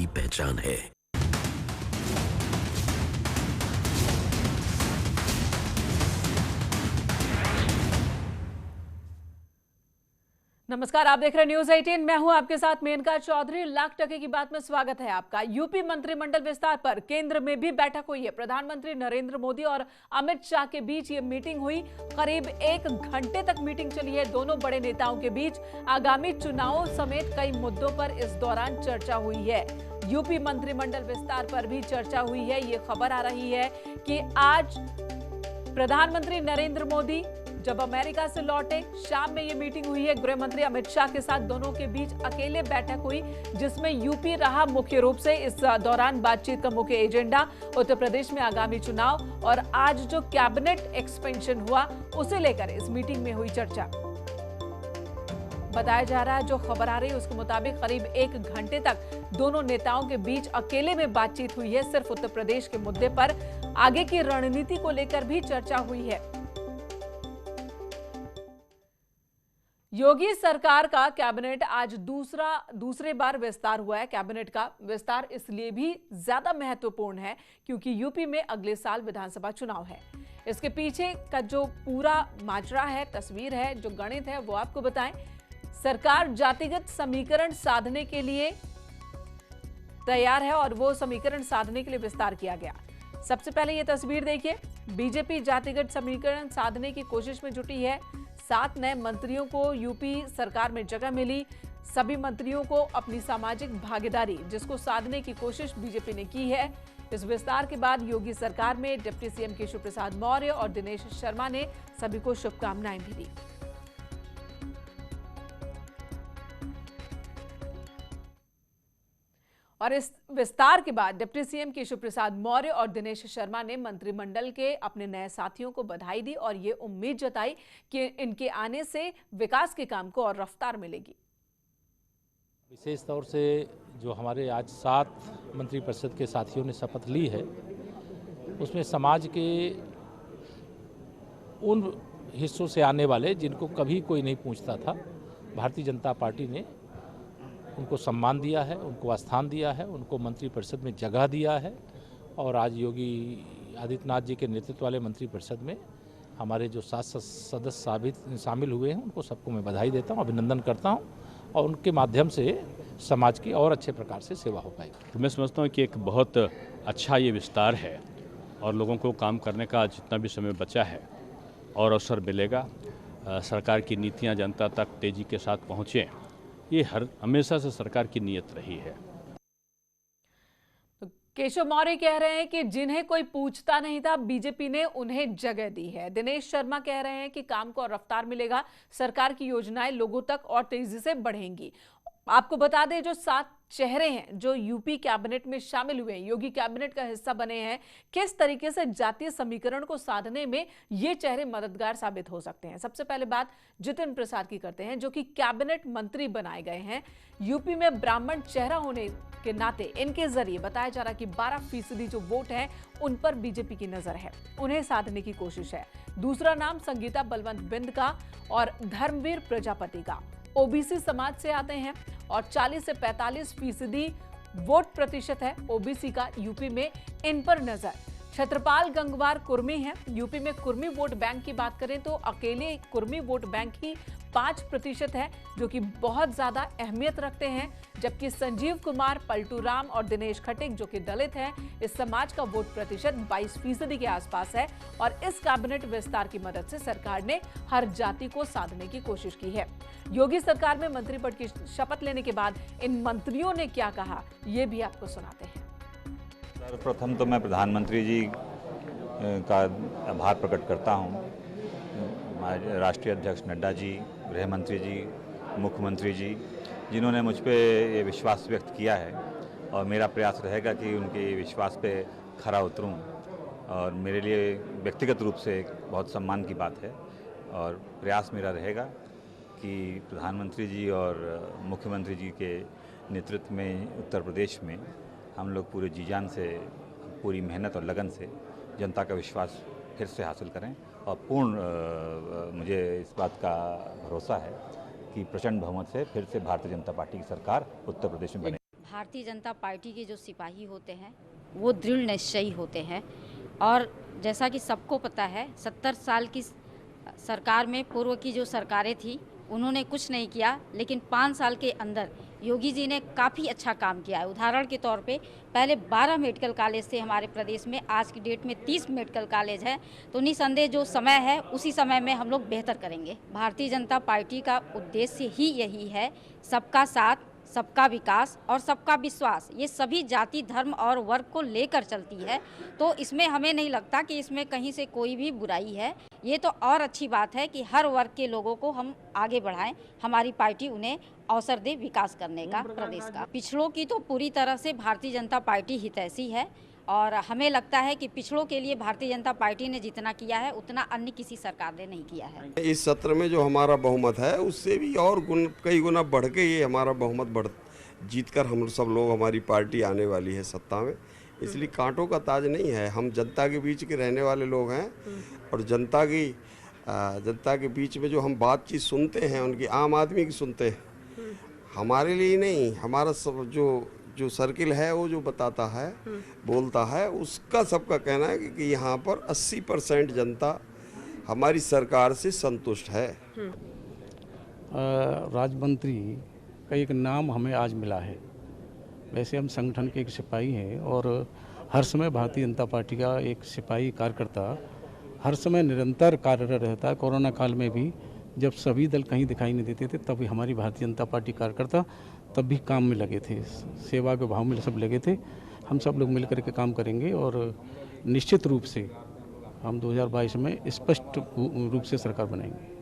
की पहचान है। नमस्कार, आप देख रहे हैं न्यूज 18। मैं हूं आपके साथ मेनका चौधरी। लाख टके की बात में स्वागत है आपका। यूपी मंत्रिमंडल विस्तार पर केंद्र में भी बैठक हुई है। प्रधानमंत्री नरेंद्र मोदी और अमित शाह के बीच ये मीटिंग हुई। करीब 1 घंटे तक मीटिंग चली है दोनों बड़े नेताओं के बीच। आगामी चुनावों समेत कई मुद्दों पर इस दौरान चर्चा हुई है। यूपी मंत्रिमंडल विस्तार पर भी चर्चा हुई है। ये खबर आ रही है कि आज प्रधानमंत्री नरेंद्र मोदी जब अमेरिका से लौटे, शाम में ये मीटिंग हुई है गृह मंत्री अमित शाह के साथ। दोनों के बीच अकेले बैठक हुई जिसमें यूपी रहा मुख्य रूप से। इस दौरान बातचीत का मुख्य एजेंडा उत्तर प्रदेश में आगामी चुनाव और आज जो कैबिनेट एक्सपेंशन हुआ उसे लेकर इस मीटिंग में हुई चर्चा। बताया जा रहा है, जो खबर आ रही है उसके मुताबिक करीब 1 घंटे तक दोनों नेताओं के बीच अकेले में बातचीत हुई है। सिर्फ उत्तर प्रदेश के मुद्दे पर आगे की रणनीति को लेकर भी चर्चा हुई है। योगी सरकार का कैबिनेट आज दूसरे बार विस्तार हुआ है। कैबिनेट का विस्तार इसलिए भी ज्यादा महत्वपूर्ण है क्योंकि यूपी में अगले साल विधानसभा चुनाव है। इसके पीछे का जो पूरा माजरा है, तस्वीर है, जो गणित है, वो आपको बताएं। सरकार जातिगत समीकरण साधने के लिए तैयार है और वो समीकरण साधने के लिए विस्तार किया गया। सबसे पहले ये तस्वीर देखिए। बीजेपी जातिगत समीकरण साधने की कोशिश में जुटी है। 7 नए मंत्रियों को यूपी सरकार में जगह मिली। सभी मंत्रियों को अपनी सामाजिक भागीदारी जिसको साधने की कोशिश बीजेपी ने की है। इस विस्तार के बाद योगी सरकार में डिप्टी सीएम केशव प्रसाद मौर्य और दिनेश शर्मा ने सभी को शुभकामनाएं भी दी। और इस विस्तार के बाद डिप्टी सीएम केशव प्रसाद मौर्य और दिनेश शर्मा ने मंत्रिमंडल के अपने नए साथियों को बधाई दी और ये उम्मीद जताई कि इनके आने से विकास के काम को और रफ्तार मिलेगी। विशेष तौर से जो हमारे आज 7 मंत्रिपरिषद के साथियों ने शपथ ली है, उसमें समाज के उन हिस्सों से आने वाले जिनको कभी कोई नहीं पूछता था, भारतीय जनता पार्टी ने उनको सम्मान दिया है, उनको स्थान दिया है, उनको मंत्रिपरिषद में जगह दिया है। और आज योगी आदित्यनाथ जी के नेतृत्व वाले मंत्रिपरिषद में हमारे जो 7 सदस्य शामिल हुए हैं, उनको सबको मैं बधाई देता हूं, अभिनंदन करता हूं और उनके माध्यम से समाज की और अच्छे प्रकार से सेवा हो पाएगी। तो मैं समझता हूँ कि एक बहुत अच्छा ये विस्तार है और लोगों को काम करने का जितना भी समय बचा है और अवसर मिलेगा, सरकार की नीतियाँ जनता तक तेज़ी के साथ पहुँचें, ये हमेशा से सरकार की नीयत रही है। केशव मौर्य कह रहे हैं कि जिन्हें कोई पूछता नहीं था, बीजेपी ने उन्हें जगह दी है। दिनेश शर्मा कह रहे हैं कि काम को और रफ्तार मिलेगा, सरकार की योजनाएं लोगों तक और तेजी से बढ़ेंगी। आपको बता दें, जो 7 चेहरे हैं जो यूपी कैबिनेट में शामिल हुए हैं, योगी कैबिनेट का हिस्सा बने हैं, किस तरीके से जातीय समीकरण को साधने में ये चेहरे मददगार साबित हो सकते हैं। सबसे पहले बात जितिन प्रसाद की करते हैं, जो कि कैबिनेट मंत्री बनाए गए हैं। यूपी में ब्राह्मण चेहरा होने के नाते इनके जरिए बताया जा रहा है कि 12% जो वोट हैं उन पर बीजेपी की नजर है, उन्हें साधने की कोशिश है। दूसरा नाम संगीता बलवंत बिंद का और धर्मवीर प्रजापति का, ओबीसी समाज से आते हैं और 40 से 45% वोट प्रतिशत है ओबीसी का यूपी में, इन पर नजर। छत्रपाल गंगवार कुर्मी है। यूपी में कुर्मी वोट बैंक की बात करें तो अकेले कुर्मी वोट बैंक ही 5% है, जो कि बहुत ज्यादा अहमियत रखते हैं। जबकि संजीव कुमार, पलटू राम और दिनेश खटिक जो कि दलित हैं, इस समाज का वोट प्रतिशत 22% के आसपास है। और इस कैबिनेट विस्तार की मदद से सरकार ने हर जाति को साधने की कोशिश की है। योगी सरकार में मंत्री पद की शपथ लेने के बाद इन मंत्रियों ने क्या कहा, ये भी आपको सुनाते हैं। सर्वप्रथम तो मैं प्रधानमंत्री जी का आभार प्रकट करता हूँ। राष्ट्रीय अध्यक्ष नड्डा जी, गृह मंत्री जी, मुख्यमंत्री जी, जिन्होंने मुझ पे ये विश्वास व्यक्त किया है और मेरा प्रयास रहेगा कि उनके विश्वास पे खरा उतरूं। और मेरे लिए व्यक्तिगत रूप से एक बहुत सम्मान की बात है और प्रयास मेरा रहेगा कि प्रधानमंत्री जी और मुख्यमंत्री जी के नेतृत्व में उत्तर प्रदेश में हम लोग पूरे जी जान से, पूरी मेहनत और लगन से जनता का विश्वास फिर से हासिल करें। और पूर्ण मुझे इस बात का भरोसा है कि प्रचंड बहुमत से फिर से भारतीय जनता पार्टी की सरकार उत्तर प्रदेश में बने। भारतीय जनता पार्टी के जो सिपाही होते हैं वो दृढ़ निश्चयी होते हैं और जैसा कि सबको पता है 70 साल की सरकार में पूर्व की जो सरकारें थी उन्होंने कुछ नहीं किया, लेकिन 5 साल के अंदर योगी जी ने काफ़ी अच्छा काम किया है। उदाहरण के तौर पे पहले 12 मेडिकल कॉलेज थे हमारे प्रदेश में, आज की डेट में 30 मेडिकल कॉलेज है। तो निसंदेह जो समय है उसी समय में हम लोग बेहतर करेंगे। भारतीय जनता पार्टी का उद्देश्य ही यही है, सबका साथ, सबका विकास और सबका विश्वास। ये सभी जाति, धर्म और वर्ग को लेकर चलती है, तो इसमें हमें नहीं लगता कि इसमें कहीं से कोई भी बुराई है। ये तो और अच्छी बात है कि हर वर्ग के लोगों को हम आगे बढ़ाएं, हमारी पार्टी उन्हें अवसर दे विकास करने का प्रदेश का। पिछड़ों की तो पूरी तरह से भारतीय जनता पार्टी हितैषी है और हमें लगता है कि पिछड़ों के लिए भारतीय जनता पार्टी ने जितना किया है उतना अन्य किसी सरकार ने नहीं किया है। इस सत्र में जो हमारा बहुमत है उससे भी और कई गुना बढ़ के ये हमारा बहुमत जीतकर हम सब लोग, हमारी पार्टी आने वाली है सत्ता में। इसलिए कांटों का ताज नहीं है, हम जनता के बीच के रहने वाले लोग हैं और जनता के बीच में जो हम बातचीत सुनते हैं उनकी, आम आदमी की सुनते हैं, हमारे लिए नहीं, हमारा सब जो सर्किल है वो जो बताता है, बोलता है, उसका सबका कहना है कि यहाँ पर 80% जनता हमारी सरकार से संतुष्ट है। राज्य मंत्री का एक नाम हमें आज मिला है। वैसे हम संगठन के एक सिपाही हैं और हर समय भारतीय जनता पार्टी का एक सिपाही कार्यकर्ता हर समय निरंतर कार्यरत रहता है। कोरोना काल में भी जब सभी दल कहीं दिखाई नहीं देते थे तब हमारी भारतीय जनता पार्टी कार्यकर्ता तब भी काम में लगे थे, सेवा के भाव में सब लगे थे। हम सब लोग मिलकर के काम करेंगे और निश्चित रूप से हम 2022 में स्पष्ट रूप से सरकार बनाएंगे।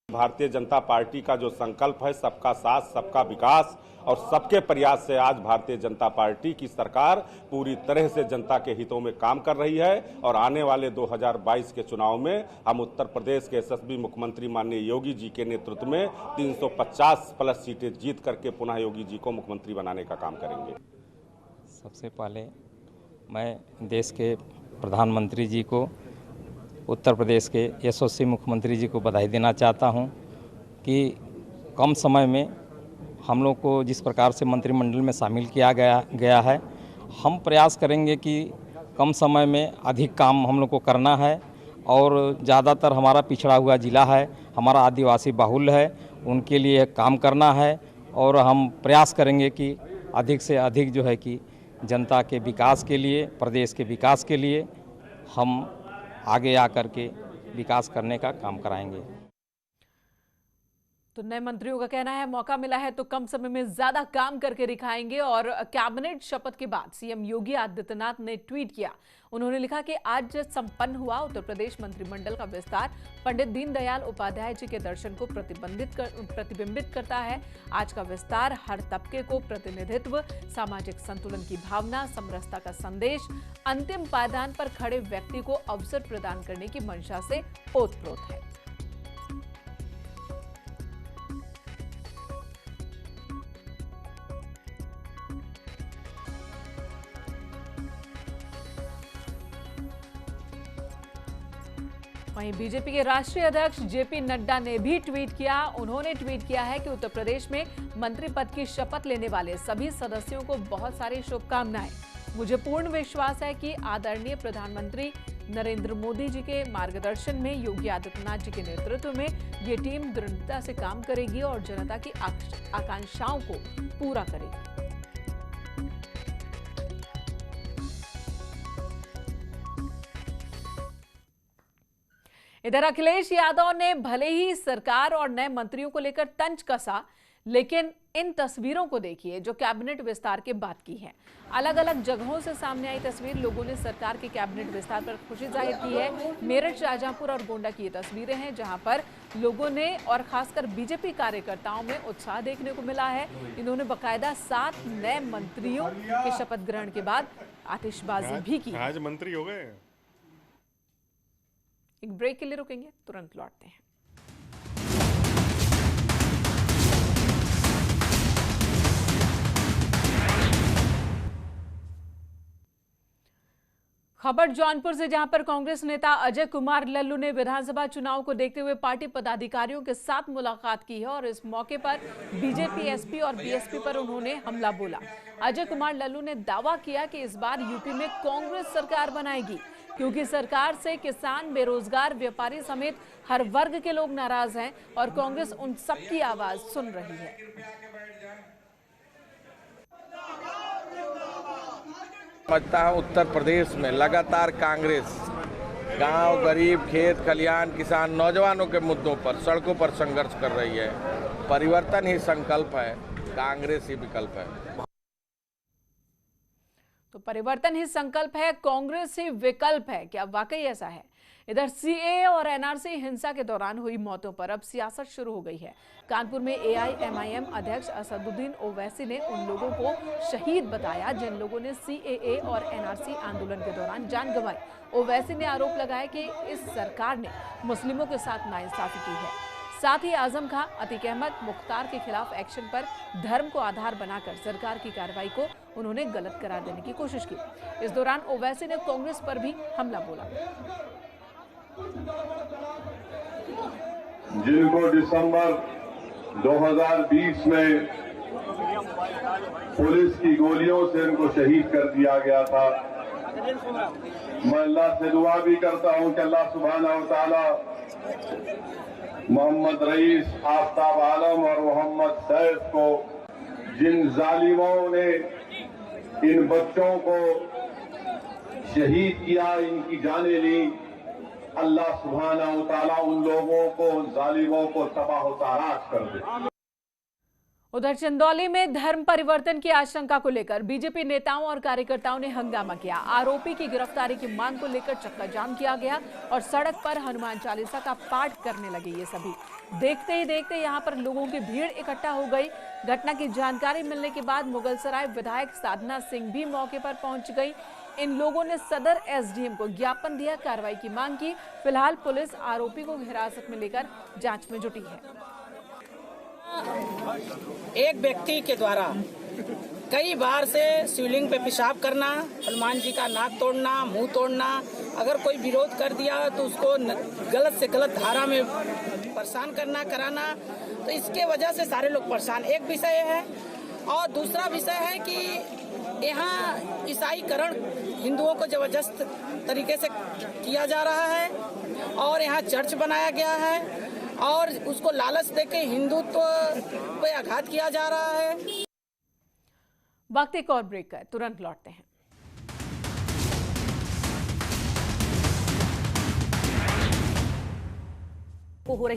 भारतीय जनता पार्टी का जो संकल्प है सबका साथ, सबका विकास और सबके प्रयास से आज भारतीय जनता पार्टी की सरकार पूरी तरह से जनता के हितों में काम कर रही है और आने वाले 2022 के चुनाव में हम उत्तर प्रदेश के यशस्वी मुख्यमंत्री माननीय योगी जी के नेतृत्व में 350 प्लस सीटें जीत करके पुनः योगी जी को मुख्यमंत्री बनाने का काम करेंगे। सबसे पहले मैं देश के प्रधानमंत्री जी को, उत्तर प्रदेश के यशस्वी मुख्यमंत्री जी को बधाई देना चाहता हूं कि कम समय में हम लोग को जिस प्रकार से मंत्रिमंडल में शामिल किया गया है, हम प्रयास करेंगे कि कम समय में अधिक काम हम लोग को करना है और ज़्यादातर हमारा पिछड़ा हुआ ज़िला है, हमारा आदिवासी बाहुल है, उनके लिए काम करना है और हम प्रयास करेंगे कि अधिक से अधिक जो है कि जनता के विकास के लिए, प्रदेश के विकास के लिए हम आगे आकर के विकास करने का काम कराएंगे। तो नए मंत्रियों का कहना है मौका मिला है तो कम समय में ज्यादा काम करके दिखाएंगे। और कैबिनेट शपथ के बाद सीएम योगी आदित्यनाथ ने ट्वीट किया। उन्होंने लिखा कि आज संपन्न हुआ उत्तर प्रदेश मंत्रिमंडल का विस्तार पंडित दीनदयाल उपाध्याय जी के दर्शन को प्रतिबिंबित करता है। आज का विस्तार हर तबके को प्रतिनिधित्व, सामाजिक संतुलन की भावना, समरसता का संदेश, अंतिम पायदान पर खड़े व्यक्ति को अवसर प्रदान करने की मंशा से ओतप्रोत है। वहीं बीजेपी के राष्ट्रीय अध्यक्ष जेपी नड्डा ने भी ट्वीट किया। उन्होंने ट्वीट किया है कि उत्तर प्रदेश में मंत्री पद की शपथ लेने वाले सभी सदस्यों को बहुत सारी शुभकामनाएं। मुझे पूर्ण विश्वास है कि आदरणीय प्रधानमंत्री नरेंद्र मोदी जी के मार्गदर्शन में, योगी आदित्यनाथ जी के नेतृत्व में ये टीम दृढ़ता से काम करेगी और जनता की आकांक्षाओं को पूरा करेगी। इधर अखिलेश यादव ने भले ही सरकार और नए मंत्रियों को लेकर तंज कसा, लेकिन इन तस्वीरों को देखिए जो कैबिनेट विस्तार के बाद की है। अलग अलग जगहों से सामने आई तस्वीर, लोगों ने सरकार के कैबिनेट विस्तार पर खुशी जाहिर की है। मेरठ, शाहजहांपुर और गोंडा की ये तस्वीरें हैं जहां पर लोगों ने और खासकर बीजेपी कार्यकर्ताओं में उत्साह देखने को मिला है। इन्होंने बाकायदा 7 नए मंत्रियों के शपथ ग्रहण के बाद आतिशबाजी भी की। आज मंत्री हो गए। एक ब्रेक के लिए रुकेंगे, तुरंत लौटते हैं। खबर जौनपुर से, जहां पर कांग्रेस नेता अजय कुमार लल्लू ने विधानसभा चुनाव को देखते हुए पार्टी पदाधिकारियों के साथ मुलाकात की है और इस मौके पर बीजेपी, एसपी और बीएसपी पर उन्होंने हमला बोला। अजय कुमार लल्लू ने दावा किया कि इस बार यूपी में कांग्रेस सरकार बनाएगी, क्योंकि सरकार से किसान, बेरोजगार, व्यापारी समेत हर वर्ग के लोग नाराज हैं और कांग्रेस उन सबकी आवाज सुन रही है। समझता हूं उत्तर प्रदेश में लगातार कांग्रेस गांव, गरीब, खेत खलिहान, किसान, नौजवानों के मुद्दों पर सड़कों पर संघर्ष कर रही है। परिवर्तन ही संकल्प है, कांग्रेस ही विकल्प है। तो परिवर्तन ही संकल्प है, कांग्रेस ही विकल्प है। क्या वाकई ऐसा है? इधर सीएए और एनआरसी हिंसा के दौरान हुई मौतों पर अब सियासत शुरू हो गई है। कानपुर में एआईएमआईएम अध्यक्ष असदुद्दीन ओवैसी ने उन लोगों को शहीद बताया जिन लोगों ने सीएए और एनआरसी आंदोलन के दौरान जान गंवाई। ओवैसी ने आरोप लगाया कि इस सरकार ने मुस्लिमों के साथ नाइंसाफी की है। साथ ही आजम खां, अतीक अहमद, मुख्तार के खिलाफ एक्शन पर धर्म को आधार बनाकर सरकार की कार्रवाई को उन्होंने गलत करार देने की कोशिश की। इस दौरान ओवैसी ने कांग्रेस पर भी हमला बोला। जिनको दिसंबर 2020 में पुलिस की गोलियों से उनको शहीद कर दिया गया था, मैं अल्लाह से दुआ भी करता हूं कि अल्लाह सुब्हानहू व तआला मोहम्मद रईस, आफ्ताब आलम और मोहम्मद सैफ को, जिन जालिमों ने इन बच्चों को शहीद किया, इनकी जानें ली, अल्लाह सुब्हानहू व तआला उन लोगों को, उन जालिमों को तबाह व ताराश कर दे। उधर चंदौली में धर्म परिवर्तन की आशंका को लेकर बीजेपी नेताओं और कार्यकर्ताओं ने हंगामा किया। आरोपी की गिरफ्तारी की मांग को लेकर चक्का जाम किया गया और सड़क पर हनुमान चालीसा का पाठ करने लगे ये सभी। देखते ही देखते यहां पर लोगों की भीड़ इकट्ठा हो गई। घटना की जानकारी मिलने के बाद मुगलसराय विधायक साधना सिंह भी मौके पर पहुंच गई। इन लोगों ने सदर एसडीएम को ज्ञापन दिया, कार्रवाई की मांग की। फिलहाल पुलिस आरोपी को हिरासत में लेकर जांच में जुटी है। एक व्यक्ति के द्वारा कई बार से शिवलिंग पे पेशाब करना, हनुमान जी का नाक तोड़ना, मुंह तोड़ना, अगर कोई विरोध कर दिया तो उसको गलत से गलत धारा में परेशान करना, कराना, तो इसके वजह से सारे लोग परेशान। एक विषय है और दूसरा विषय है कि यहाँ ईसाईकरण हिंदुओं को जबरदस्त तरीके से किया जा रहा है और यहाँ चर्च बनाया गया है और उसको लालच देके हिंदुत्व पे आघात किया जा रहा है। वक्त एक और ब्रेक का, तुरंत लौटते हैं। हो रही